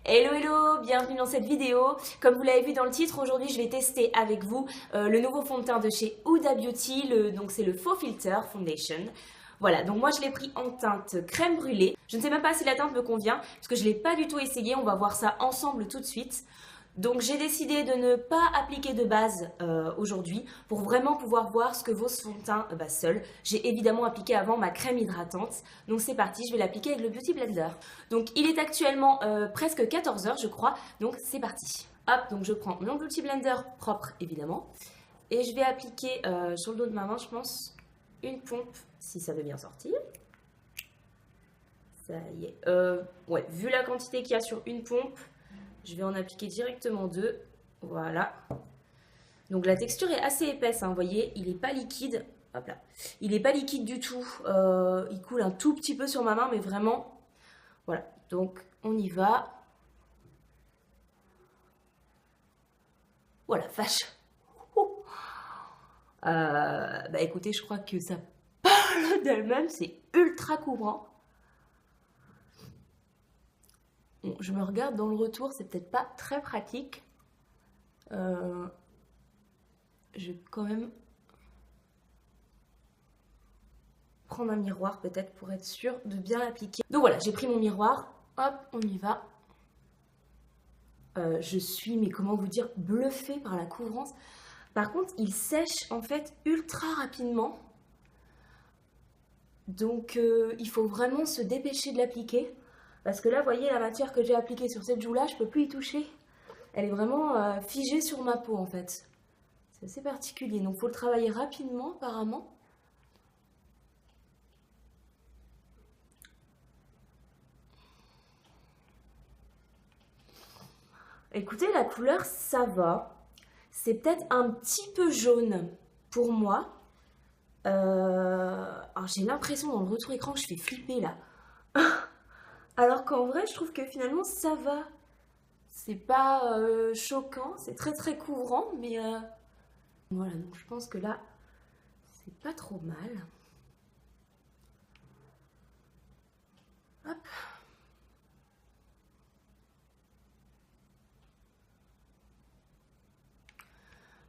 Hello hello, bienvenue dans cette vidéo. Comme vous l'avez vu dans le titre, aujourd'hui je vais tester avec vous le nouveau fond de teint de chez Huda Beauty, donc c'est le Faux Filter Foundation. Voilà, donc moi je l'ai pris en teinte crème brûlée. Je ne sais même pas si la teinte me convient, parce que je ne l'ai pas du tout essayé, on va voir ça ensemble tout de suite. Donc j'ai décidé de ne pas appliquer de base aujourd'hui pour vraiment pouvoir voir ce que vaut ce fond de teint seul. J'ai évidemment appliqué avant ma crème hydratante. Donc c'est parti, je vais l'appliquer avec le Beauty Blender. Donc il est actuellement presque 14 h je crois, donc c'est parti. Hop, donc je prends mon Beauty Blender propre évidemment. Et je vais appliquer sur le dos de ma main, je pense, une pompe, si ça veut bien sortir. Ça y est. Ouais, vu la quantité qu'il y a sur une pompe, je vais en appliquer directement deux. Voilà. Donc la texture est assez épaisse, hein, vous voyez, il n'est pas liquide. Hop là. Il n'est pas liquide du tout. Il coule un tout petit peu sur ma main, mais vraiment. Voilà. Donc on y va. Voilà, vache. Bah écoutez, je crois que ça parle d'elle-même, c'est ultra couvrant. Bon, je me regarde dans le retour, c'est peut-être pas très pratique. Je vais quand même prendre un miroir peut-être pour être sûre de bien l'appliquer. Donc voilà, j'ai pris mon miroir, hop, on y va. Je suis, mais comment vous dire, bluffée par la couvrance. Par contre, il sèche en fait ultra rapidement. Donc il faut vraiment se dépêcher de l'appliquer. Parce que là, vous voyez, la matière que j'ai appliquée sur cette joue-là, je ne peux plus y toucher. Elle est vraiment figée sur ma peau, en fait. C'est assez particulier. Donc, il faut le travailler rapidement, apparemment. Écoutez, la couleur, ça va. C'est peut-être un petit peu jaune pour moi. Alors, j'ai l'impression, dans le retour écran, que je fais flipper, là. Alors qu'en vrai, je trouve que finalement, ça va. C'est pas choquant, c'est très très couvrant, mais voilà, donc je pense que là, c'est pas trop mal. Hop.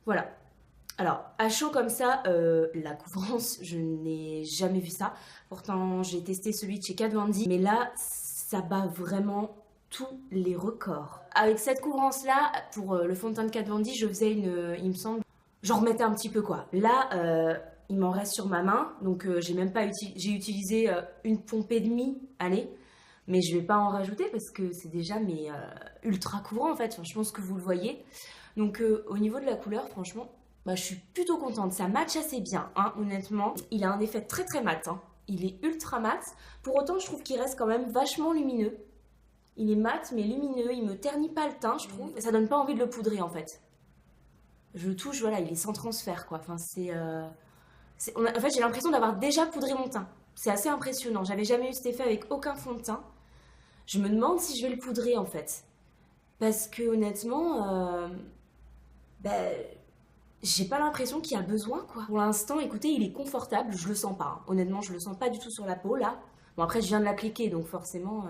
Voilà. Alors, à chaud comme ça, la couvrance, je n'ai jamais vu ça. Pourtant, j'ai testé celui de chez Kat Von D, mais là, ça bat vraiment tous les records. Avec cette couvrance-là, pour le fond de teint de Kat Von D, je faisais il me semble, j'en remettais un petit peu quoi. Là, il m'en reste sur ma main, donc j'ai même pas j'ai utilisé une pompe et demie, allez, mais je vais pas en rajouter parce que c'est déjà ultra couvrant en fait. Enfin, je pense que vous le voyez. Donc au niveau de la couleur, franchement, bah, je suis plutôt contente. Ça match assez bien, hein, honnêtement. Il a un effet très très mat, hein. Il est ultra mat. Pour autant, je trouve qu'il reste quand même vachement lumineux. Il est mat mais lumineux, il me ternit pas le teint, je trouve. Ça donne pas envie de le poudrer en fait. Je le touche, voilà, il est sans transfert quoi. Enfin, en fait, j'ai l'impression d'avoir déjà poudré mon teint. C'est assez impressionnant. J'avais jamais eu cet effet avec aucun fond de teint. Je me demande si je vais le poudrer en fait. Parce que honnêtement, j'ai pas l'impression qu'il y a besoin quoi. Pour l'instant, écoutez, il est confortable, je le sens pas, hein. Honnêtement, je le sens pas du tout sur la peau là. Bon après, je viens de l'appliquer, donc forcément,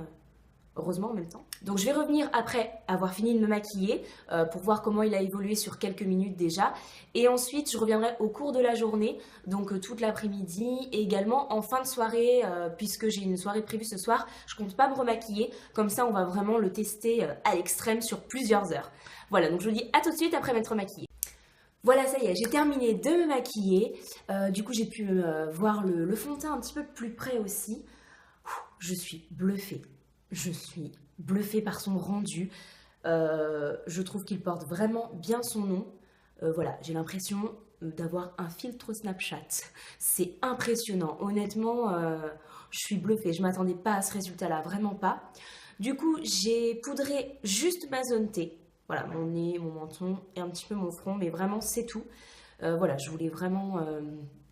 heureusement en même temps. Donc je vais revenir après avoir fini de me maquiller pour voir comment il a évolué sur quelques minutes déjà. Et ensuite, je reviendrai au cours de la journée, donc toute l'après-midi et également en fin de soirée, puisque j'ai une soirée prévue ce soir. Je compte pas me remaquiller, comme ça on va vraiment le tester à l'extrême sur plusieurs heures. Voilà, donc je vous dis à tout de suite après m'être maquillée. Voilà, ça y est, j'ai terminé de me maquiller. Du coup, j'ai pu voir le fond de teint un petit peu plus près aussi. Je suis bluffée. Je suis bluffée par son rendu. Je trouve qu'il porte vraiment bien son nom. Voilà, j'ai l'impression d'avoir un filtre Snapchat. C'est impressionnant. Honnêtement, je suis bluffée. Je ne m'attendais pas à ce résultat-là, vraiment pas. Du coup, j'ai poudré juste ma zone T. Voilà, mon nez, mon menton et un petit peu mon front, mais vraiment c'est tout. Voilà, je voulais vraiment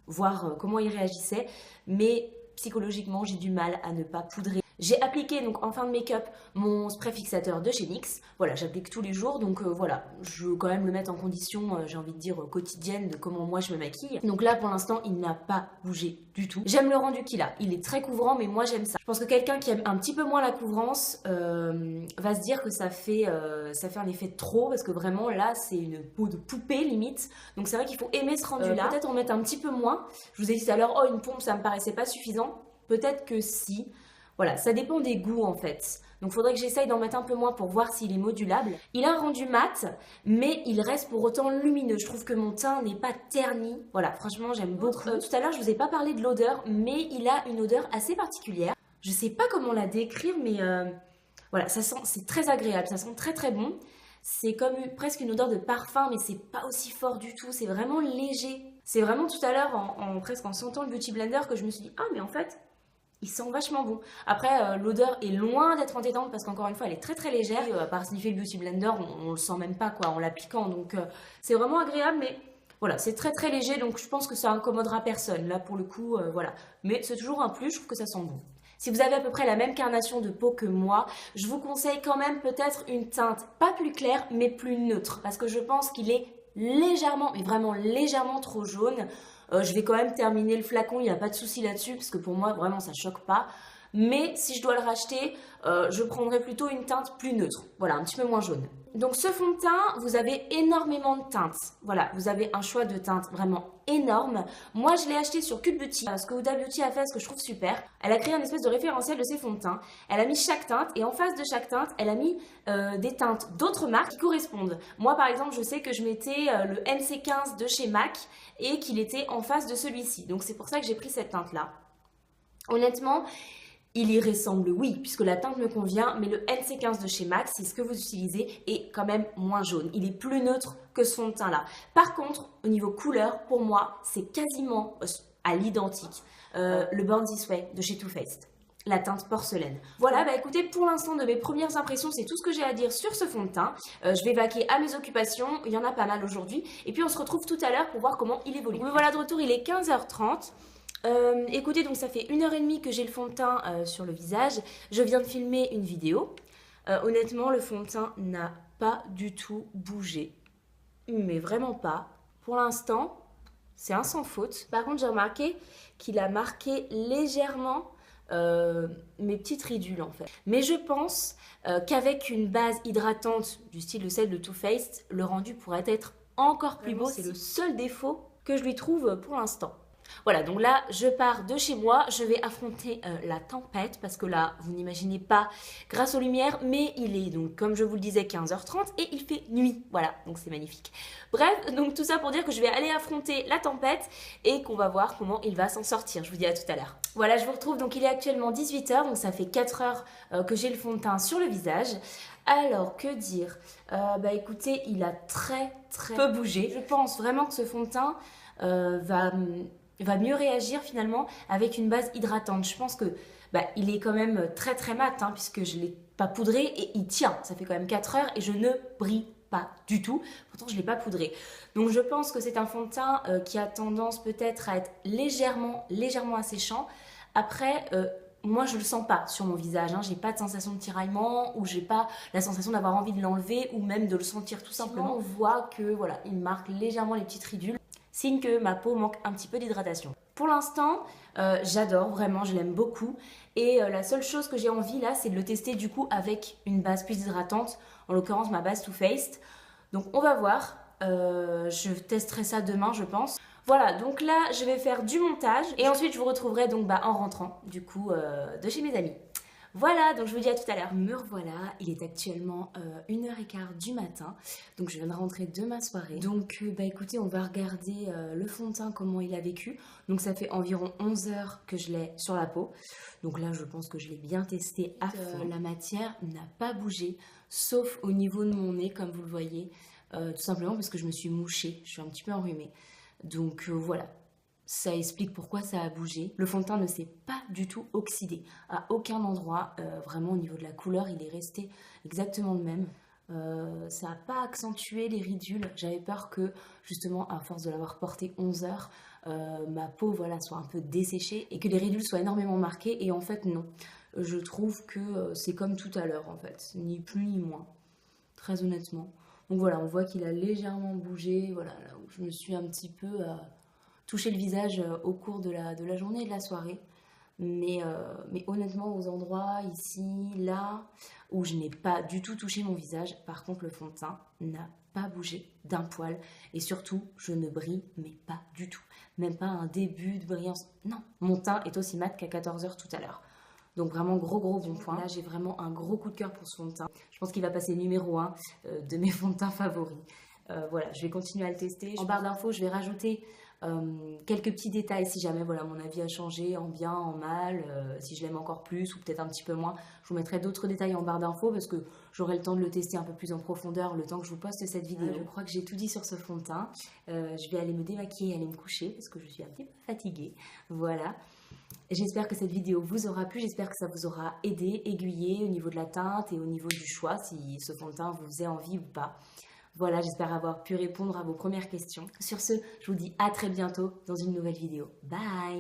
voir comment il réagissait, mais psychologiquement j'ai du mal à ne pas poudrer. J'ai appliqué donc en fin de make-up mon spray fixateur de chez NYX. Voilà, j'applique tous les jours, donc voilà, je veux quand même le mettre en condition, j'ai envie de dire quotidienne de comment moi je me maquille. Donc là pour l'instant il n'a pas bougé du tout. J'aime le rendu qu'il a, il est très couvrant mais moi j'aime ça. Je pense que quelqu'un qui aime un petit peu moins la couvrance va se dire que ça fait un effet de trop, parce que vraiment là c'est une peau de poupée limite. Donc c'est vrai qu'il faut aimer ce rendu là. Peut-être en mettre un petit peu moins. Je vous ai dit tout à l'heure, oh une pompe ça me paraissait pas suffisant. Peut-être que si. Voilà, ça dépend des goûts en fait. Donc il faudrait que j'essaye d'en mettre un peu moins pour voir s'il est modulable. Il a un rendu mat, mais il reste pour autant lumineux. Je trouve que mon teint n'est pas terni. Voilà, franchement j'aime beaucoup. Tout à l'heure je vous ai pas parlé de l'odeur, mais il a une odeur assez particulière. Je sais pas comment la décrire, mais voilà, ça sent, c'est très agréable, ça sent très très bon. C'est comme presque une odeur de parfum, mais c'est pas aussi fort du tout, c'est vraiment léger. C'est vraiment tout à l'heure, presque en sentant le Beauty Blender, que je me suis dit, ah mais en fait, il sent vachement bon. Après, l'odeur est loin d'être entêtante parce qu'encore une fois, elle est très très légère. À part sniffer le Beauty Blender, on le sent même pas quoi en l'appliquant. Donc c'est vraiment agréable, mais voilà, c'est très très léger. Donc je pense que ça incommodera personne. Là pour le coup, voilà. Mais c'est toujours un plus, je trouve que ça sent bon. Si vous avez à peu près la même carnation de peau que moi, je vous conseille quand même peut-être une teinte pas plus claire, mais plus neutre. Parce que je pense qu'il est légèrement, mais vraiment légèrement trop jaune. Je vais quand même terminer le flacon, il n'y a pas de souci là-dessus, parce que pour moi, vraiment, ça choque pas. Mais si je dois le racheter, je prendrai plutôt une teinte plus neutre. Voilà, un petit peu moins jaune. Donc ce fond de teint, vous avez énormément de teintes. Voilà, vous avez un choix de teintes vraiment énorme. Moi, je l'ai acheté sur Cute Beauty. Ce que Huda Beauty a fait, ce que je trouve super, elle a créé un espèce de référentiel de ses fonds de teint. Elle a mis chaque teinte et en face de chaque teinte, elle a mis des teintes d'autres marques qui correspondent. Moi, par exemple, je sais que je mettais le NC15 de chez MAC et qu'il était en face de celui-ci. Donc c'est pour ça que j'ai pris cette teinte-là. Honnêtement, il y ressemble, oui, puisque la teinte me convient, mais le NC15 de chez MAC, c'est ce que vous utilisez, est quand même moins jaune. Il est plus neutre que ce fond de teint-là. Par contre, au niveau couleur, pour moi, c'est quasiment à l'identique. Le Born This Way de chez Too Faced. La teinte porcelaine. Voilà, bah écoutez, pour l'instant de mes premières impressions, c'est tout ce que j'ai à dire sur ce fond de teint. Je vais vaquer à mes occupations, il y en a pas mal aujourd'hui. Et puis on se retrouve tout à l'heure pour voir comment il évolue. Me voilà de retour, il est 15h30. Écoutez, donc ça fait 1h30 que j'ai le fond de teint sur le visage. Je viens de filmer une vidéo. Honnêtement, le fond de teint n'a pas du tout bougé. Mais vraiment pas. Pour l'instant, c'est un sans faute. Par contre, j'ai remarqué qu'il a marqué légèrement mes petites ridules en fait. Mais je pense qu'avec une base hydratante du style de celle de Too Faced, le rendu pourrait être encore plus beau. C'est le seul défaut que je lui trouve pour l'instant. Voilà, donc là, je pars de chez moi, je vais affronter la tempête, parce que là, vous n'imaginez pas, grâce aux lumières, mais il est donc, comme je vous le disais, 15h30 et il fait nuit. Voilà, donc c'est magnifique. Bref, donc tout ça pour dire que je vais aller affronter la tempête et qu'on va voir comment il va s'en sortir. Je vous dis à tout à l'heure. Voilà, je vous retrouve, donc il est actuellement 18h, donc ça fait 4 heures que j'ai le fond de teint sur le visage. Alors, que dire bah écoutez, il a très peu bougé. Je pense vraiment que ce fond de teint va mieux réagir finalement avec une base hydratante. Je pense que il est quand même très mat, hein, puisque je ne l'ai pas poudré et il tient. Ça fait quand même 4 heures et je ne brille pas du tout. Pourtant, je ne l'ai pas poudré. Donc, je pense que c'est un fond de teint qui a tendance peut-être à être légèrement asséchant. Après, moi, je ne le sens pas sur mon visage. Hein. J'ai pas de sensation de tiraillement ou j'ai pas la sensation d'avoir envie de l'enlever ou même de le sentir tout simplement. On voit que voilà, il marque légèrement les petites ridules. Signe que ma peau manque un petit peu d'hydratation. Pour l'instant, j'adore, vraiment, je l'aime beaucoup. Et la seule chose que j'ai envie là, c'est de le tester du coup avec une base plus hydratante, en l'occurrence ma base Too Faced. Donc on va voir, je testerai ça demain je pense. Voilà, donc là je vais faire du montage et ensuite je vous retrouverai donc en rentrant du coup de chez mes amis. Voilà, donc je vous dis à tout à l'heure. Me revoilà, il est actuellement 1h15 du matin, donc je viens de rentrer de ma soirée. Donc écoutez, on va regarder le fond de teint, comment il a vécu. Donc ça fait environ 11 heures que je l'ai sur la peau. Donc là, je pense que je l'ai bien testé à fond. La matière n'a pas bougé, sauf au niveau de mon nez, comme vous le voyez. Tout simplement parce que je me suis mouchée, je suis un petit peu enrhumée. Donc voilà. Ça explique pourquoi ça a bougé. Le fond de teint ne s'est pas du tout oxydé. À aucun endroit, vraiment au niveau de la couleur, il est resté exactement le même. Ça n'a pas accentué les ridules. J'avais peur que, justement, à force de l'avoir porté 11 heures, ma peau soit un peu desséchée et que les ridules soient énormément marquées. Et en fait, non. je trouve que c'est comme tout à l'heure en fait, ni plus ni moins, très honnêtement. Donc voilà, on voit qu'il a légèrement bougé, voilà, là où je me suis un petit peu touché le visage au cours de la journée et de la soirée. Mais honnêtement, aux endroits ici, là, où je n'ai pas du tout touché mon visage, par contre, le fond de teint n'a pas bougé d'un poil. Et surtout, je ne brille, mais pas du tout. Même pas un début de brillance. Non, mon teint est aussi mat qu'à 14 h tout à l'heure. Donc vraiment gros bon point. Là, j'ai vraiment un gros coup de cœur pour ce fond de teint. Je pense qu'il va passer numéro 1 de mes fonds de teint favoris. Voilà, je vais continuer à le tester. En barre d'infos, je vais rajouter quelques petits détails si jamais voilà, mon avis a changé en bien, en mal, si je l'aime encore plus ou peut-être un petit peu moins. Je vous mettrai d'autres détails en barre d'infos parce que j'aurai le temps de le tester un peu plus en profondeur le temps que je vous poste cette vidéo. Je crois que j'ai tout dit sur ce fond de teint. Je vais aller me démaquiller et aller me coucher parce que je suis un petit peu fatiguée. Voilà. J'espère que cette vidéo vous aura plu, j'espère que ça vous aura aidé, aiguillé au niveau de la teinte et au niveau du choix, si ce fond de teint vous faisait envie ou pas. Voilà, j'espère avoir pu répondre à vos premières questions. Sur ce, je vous dis à très bientôt dans une nouvelle vidéo. Bye!